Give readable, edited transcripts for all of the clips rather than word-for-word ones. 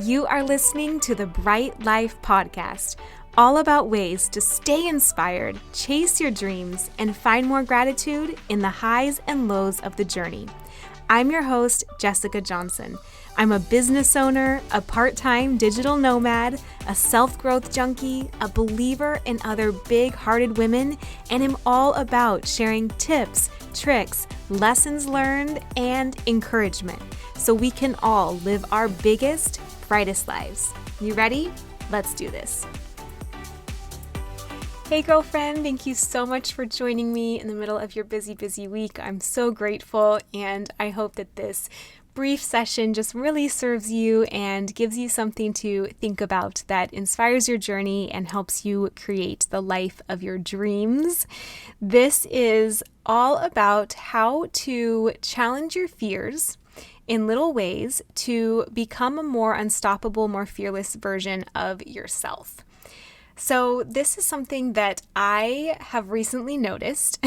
You are listening to the Bright Life Podcast, all about ways to stay inspired, chase your dreams, and find more gratitude in the highs and lows of the journey. I'm your host, Jessica Johnson. I'm a business owner, a part-time digital nomad, a self-growth junkie, a believer in other big-hearted women, and am all about sharing tips, tricks, lessons learned, and encouragement so we can all live our biggest, brightest lives. You ready? Let's do this. Hey girlfriend, thank you so much for joining me in the middle of your busy week. I'm so grateful, and I hope that this brief session just really serves you and gives you something to think about that inspires your journey and helps you create the life of your dreams. This is all about how to challenge your fears in little ways to become a more unstoppable, more fearless version of yourself. So this is something that I have recently noticed,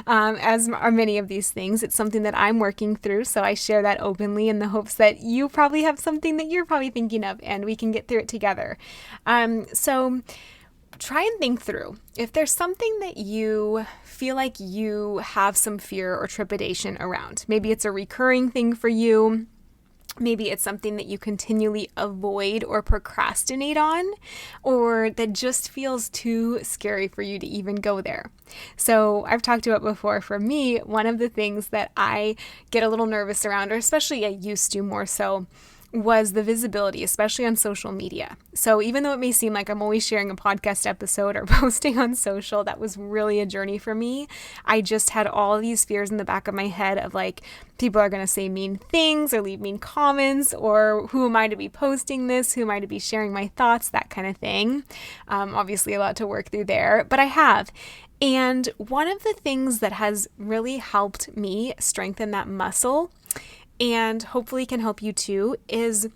as are many of these things. It's something that I'm working through, so I share that openly in the hopes that you probably have something that you're probably thinking of and we can get through it together. So try and think through if there's something that you feel like you have some fear or trepidation around. Maybe it's a recurring thing for you. Maybe it's something that you continually avoid or procrastinate on, or that just feels too scary for you to even go there. So I've talked about before, for me, one of the things that I get a little nervous around, or especially I used to more so, was the visibility, especially on social media. So even though it may seem like I'm always sharing a podcast episode or posting on social, that was really a journey for me. I just had all these fears in the back of my head of like, people are going to say mean things or leave mean comments, or who am I to be posting this? Who am I to be sharing my thoughts? That kind of thing. Obviously a lot to work through there, but I have. And one of the things that has really helped me strengthen that muscle, and hopefully can help you too, is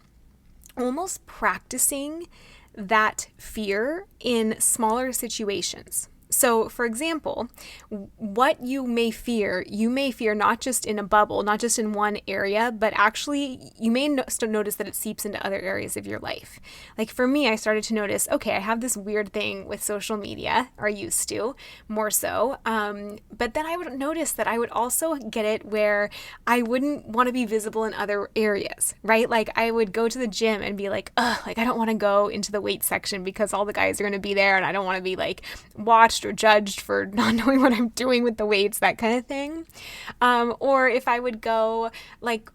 almost practicing that fear in smaller situations. So, for example, what you may fear not just in a bubble, not just in one area, but actually you may notice that it seeps into other areas of your life. Like for me, I started to notice, okay, I have this weird thing with social media, or used to, more so. But then I would notice that I would also get it where I wouldn't want to be visible in other areas, right? Like I would go to the gym and be like, I don't want to go into the weight section because all the guys are going to be there and I don't want to be like watched or judged for not knowing what I'm doing with the weights, that kind of thing. Or if I would go like,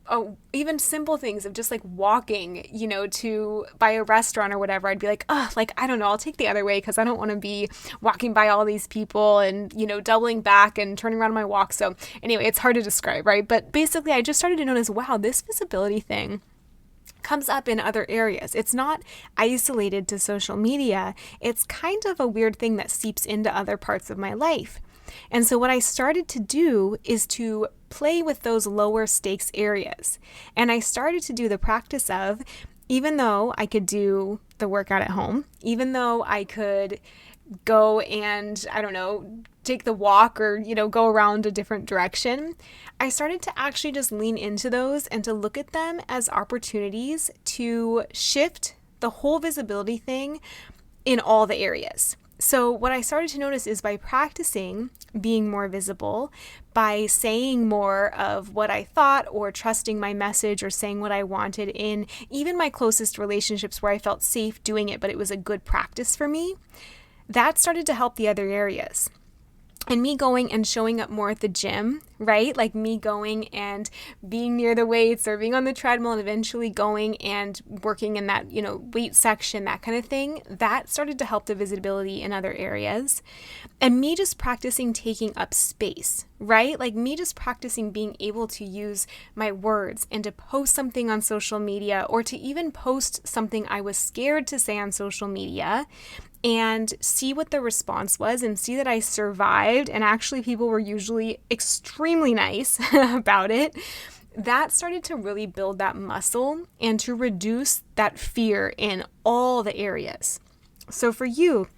even simple things of just like walking, to by a restaurant or whatever, I'd be like, I don't know, I'll take the other way because I don't want to be walking by all these people and, doubling back and turning around my walk. So anyway, it's hard to describe, right? But basically I just started to notice, wow, this visibility thing comes up in other areas. It's not isolated to social media. It's kind of a weird thing that seeps into other parts of my life. And so what I started to do is to play with those lower stakes areas. And I started to do the practice of, even though I could do the workout at home, even though I could go and, take the walk or, go around a different direction, I started to actually just lean into those and to look at them as opportunities to shift the whole visibility thing in all the areas. So what I started to notice is by practicing being more visible, by saying more of what I thought or trusting my message or saying what I wanted in even my closest relationships where I felt safe doing it, but it was a good practice for me, that started to help the other areas. And me going and showing up more at the gym, right? Like me going and being near the weights or being on the treadmill and eventually going and working in that, weight section, that kind of thing, that started to help the visibility in other areas. And me just practicing taking up space, right? Like me just practicing being able to use my words and to post something on social media, or to even post something I was scared to say on social media, and see what the response was and see that I survived, and actually people were usually extremely nice about it. That started to really build that muscle and to reduce that fear in all the areas. So for you,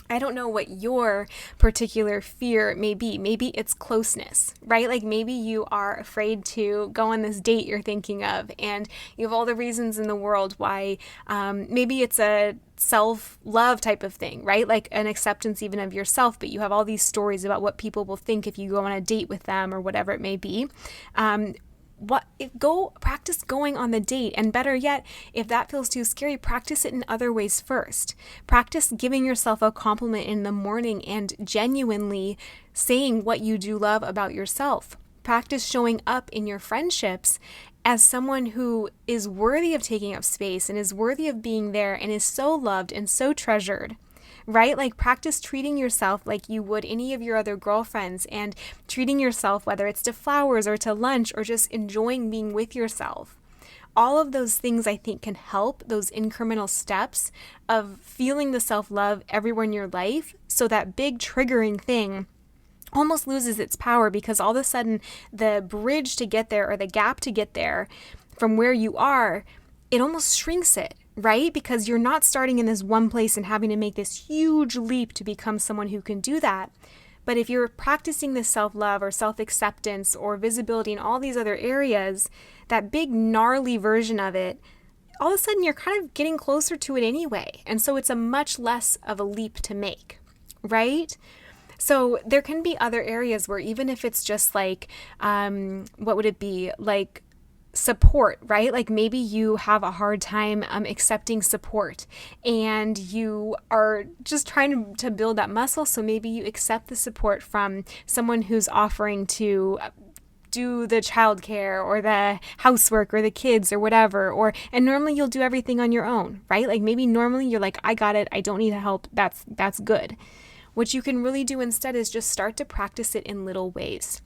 I don't know what your particular fear may be. Maybe it's closeness, right? Like maybe you are afraid to go on this date you're thinking of, and you have all the reasons in the world why. Maybe it's a self-love type of thing, right? Like an acceptance even of yourself, but you have all these stories about what people will think if you go on a date with them or whatever it may be. Go practice going on the date, and better yet, if that feels too scary, practice it in other ways first. Practice giving yourself a compliment in the morning and genuinely saying what you do love about yourself. Practice showing up in your friendships as someone who is worthy of taking up space and is worthy of being there and is so loved and so treasured. Right? Like practice treating yourself like you would any of your other girlfriends, and treating yourself, whether it's to flowers or to lunch or just enjoying being with yourself. All of those things I think can help, those incremental steps of feeling the self-love everywhere in your life, so that big triggering thing almost loses its power, because all of a sudden the bridge to get there, or the gap to get there from where you are, it almost shrinks it. Right? Because you're not starting in this one place and having to make this huge leap to become someone who can do that. But if you're practicing this self-love or self-acceptance or visibility in all these other areas, that big gnarly version of it, all of a sudden you're kind of getting closer to it anyway. And so it's a much less of a leap to make, right? So there can be other areas where, even if it's just like, what would it be? Like support, right? Like maybe you have a hard time accepting support, and you are just trying to build that muscle. So maybe you accept the support from someone who's offering to do the childcare or the housework or the kids or whatever, and normally you'll do everything on your own, right? Like maybe normally you're like, I got it, I don't need help. That's good. What you can really do instead is just start to practice it in little ways.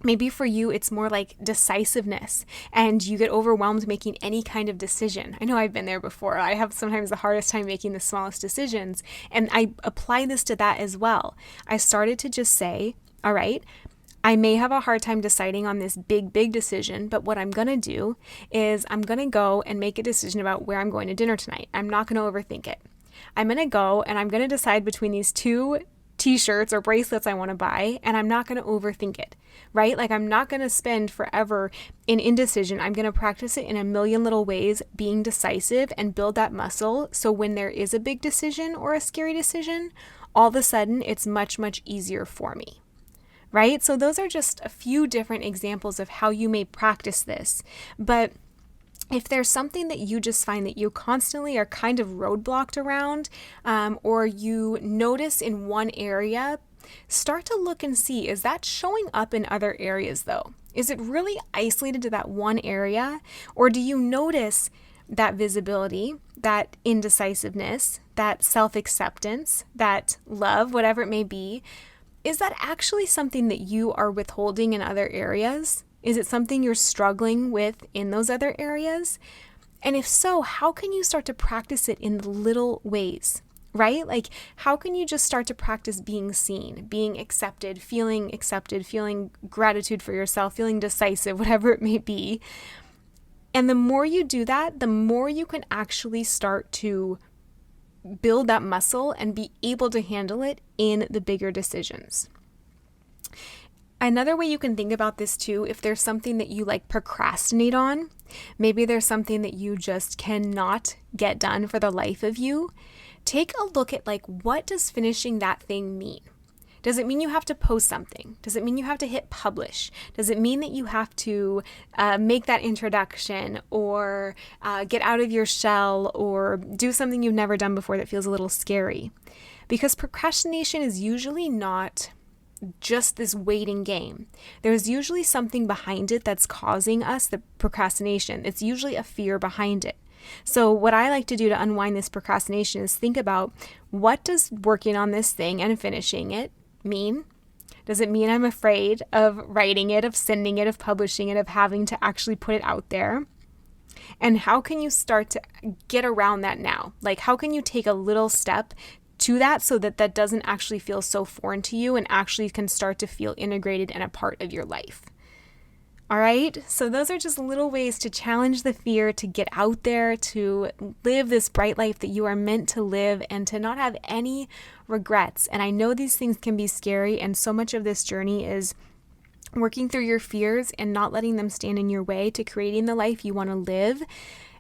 Maybe for you, it's more like decisiveness, and you get overwhelmed making any kind of decision. I know I've been there before. I have sometimes the hardest time making the smallest decisions, and I apply this to that as well. I started to just say, all right, I may have a hard time deciding on this big decision, but what I'm going to do is I'm going to go and make a decision about where I'm going to dinner tonight. I'm not going to overthink it. I'm going to go and I'm going to decide between these two t-shirts or bracelets I want to buy, and I'm not going to overthink it, right? Like I'm not going to spend forever in indecision. I'm going to practice it in a million little ways, being decisive, and build that muscle. So when there is a big decision or a scary decision, all of a sudden it's much, much easier for me, right? So those are just a few different examples of how you may practice this. But if there's something that you just find that you constantly are kind of roadblocked around, or you notice in one area, start to look and see, is that showing up in other areas though? Is it really isolated to that one area? Or do you notice that visibility, that indecisiveness, that self-acceptance, that love, whatever it may be? Is that actually something that you are withholding in other areas? Is it something you're struggling with in those other areas? And if so, how can you start to practice it in little ways, right? Like, how can you just start to practice being seen, being accepted, feeling gratitude for yourself, feeling decisive, whatever it may be. And the more you do that, the more you can actually start to build that muscle and be able to handle it in the bigger decisions. Another way you can think about this too, if there's something that you like procrastinate on, maybe there's something that you just cannot get done for the life of you, take a look at like, what does finishing that thing mean? Does it mean you have to post something? Does it mean you have to hit publish? Does it mean that you have to make that introduction, or get out of your shell, or do something you've never done before that feels a little scary? Because procrastination is usually not just this waiting game. There's usually something behind it that's causing us the procrastination. It's usually a fear behind it. So what I like to do to unwind this procrastination is think about, what does working on this thing and finishing it mean? Does it mean I'm afraid of writing it, of sending it, of publishing it, of having to actually put it out there? And how can you start to get around that now? Like, how can you take a little step to that so that that doesn't actually feel so foreign to you and actually can start to feel integrated and a part of your life? All right, so those are just little ways to challenge the fear, to get out there, to live this bright life that you are meant to live, and to not have any regrets. And I know these things can be scary, and so much of this journey is working through your fears and not letting them stand in your way to creating the life you want to live.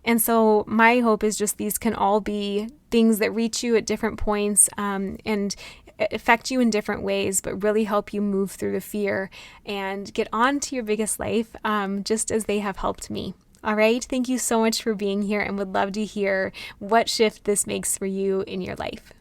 And so my hope is just these can all be things that reach you at different points and affect you in different ways, but really help you move through the fear and get on to your biggest life, just as they have helped me. All right. Thank you so much for being here, and would love to hear what shift this makes for you in your life.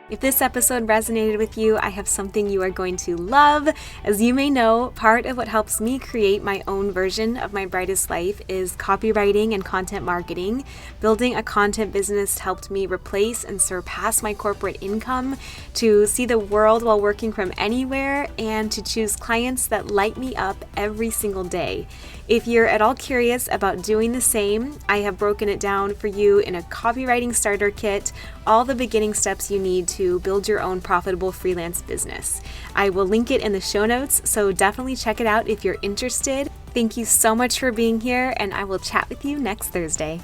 If this episode resonated with you, I have something you are going to love. As you may know, part of what helps me create my own version of my brightest life is copywriting and content marketing. Building a content business helped me replace and surpass my corporate income, to see the world while working from anywhere, and to choose clients that light me up every single day. If you're at all curious about doing the same, I have broken it down for you in a copywriting starter kit, all the beginning steps you need to build your own profitable freelance business. I will link it in the show notes, so definitely check it out if you're interested. Thank you so much for being here, and I will chat with you next Thursday.